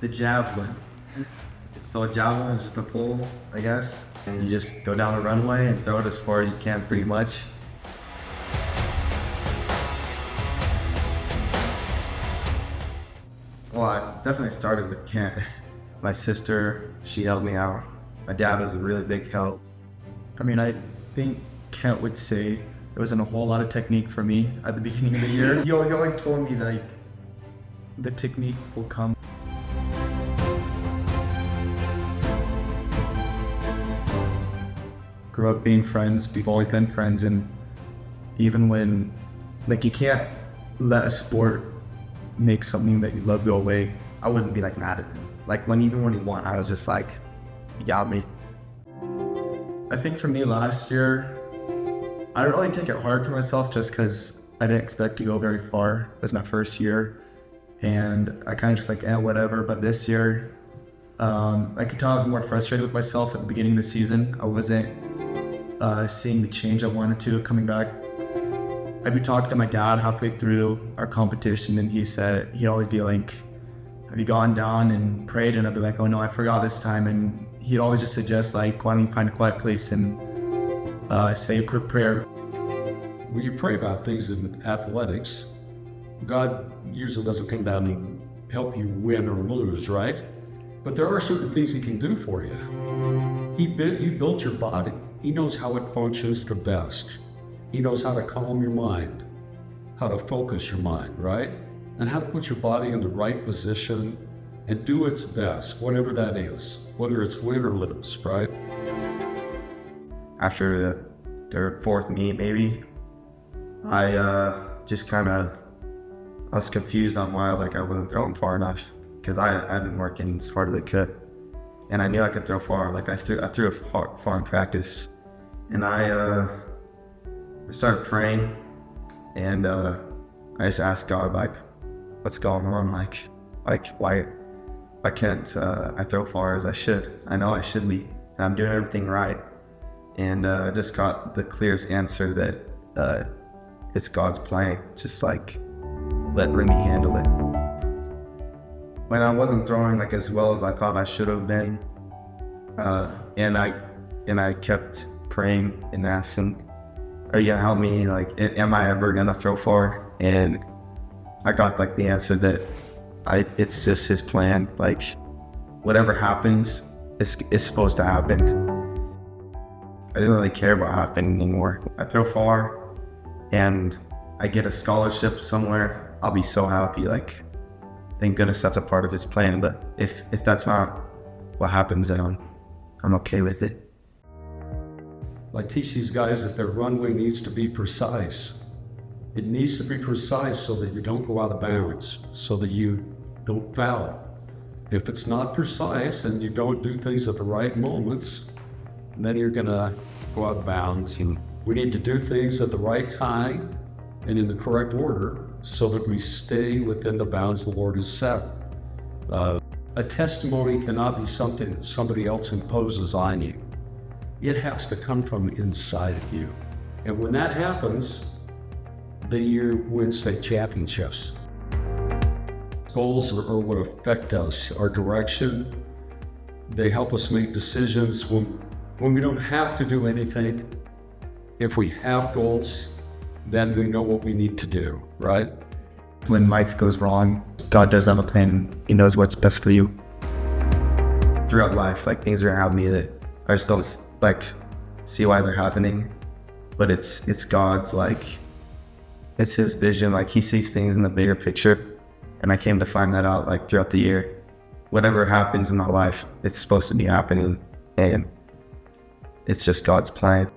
The javelin. So a javelin is just a pole, I guess, and you just go down a runway and throw it as far as you can, pretty much. Well, I definitely started with Kent. My sister, she helped me out. My dad was a really big help. I mean, I think Kent would say there wasn't a whole lot of technique for me at the beginning of the year. He always told me, like, the technique will come. Grew up being friends, we've always been friends, and even when, like, you can't let a sport make something that you love go away, I wouldn't be like mad at him. Like even when he won, I was just like, you got me. I think for me last year, I didn't really take it hard for myself just because I didn't expect to go very far. It was my first year, and I kind of just like, whatever. But this year, I could tell I was more frustrated with myself at the beginning of the season. I wasn't seeing the change I wanted to coming back. I'd be talking to my dad halfway through our competition, and he'd always be like, have you gone down and prayed? And I'd be like, oh no, I forgot this time. And he'd always just suggest, like, why don't you find a quiet place and say a quick prayer. When you pray about things in athletics, God usually doesn't come down and help you win or lose, right? But there are certain things He can do for you. He built your body. He knows how it functions the best. He knows how to calm your mind, how to focus your mind, right? And how to put your body in the right position and do its best, whatever that is, whether it's win or lose, right? After the third, fourth meet, maybe, I just I was confused on why I wasn't throwing far enough, because I've been working as hard as I could, and I knew I could throw far. Like I threw far in practice, and I started praying, and I just asked God, like, what's going on? Like why can't I throw far as I should? I know I should be, and I'm doing everything right. And I just got the clearest answer that it's God's plan. Just like let me handle it. When I wasn't throwing as well as I thought I should have been, and I kept praying and asking, are you gonna help me? Am I ever gonna throw far? And I got the answer that it's just His plan. Whatever happens, it's supposed to happen. I didn't really care what happened anymore. I throw far and I get a scholarship somewhere, I'll be so happy. Thank goodness that's a part of His plan. But if that's not what happens, then I'm okay with it. I teach these guys that their runway needs to be precise. It needs to be precise so that you don't go out of bounds, so that you don't foul. If it's not precise and you don't do things at the right moments, then you're gonna go out of bounds. And we need to do things at the right time and in the correct order so that we stay within the bounds the Lord has set. A testimony cannot be something that somebody else imposes on you. It has to come from inside of you. And when that happens, then you win state championships. Goals are what affect us, our direction. They help us make decisions when we don't have to do anything. If we have goals, then we know what we need to do, right? When life goes wrong, God does have a plan. He knows what's best for you. Throughout life, things are happening to me that I just don't see why they're happening. But it's God's, it's His vision. He sees things in the bigger picture. And I came to find that out throughout the year. Whatever happens in my life, it's supposed to be happening, and it's just God's plan.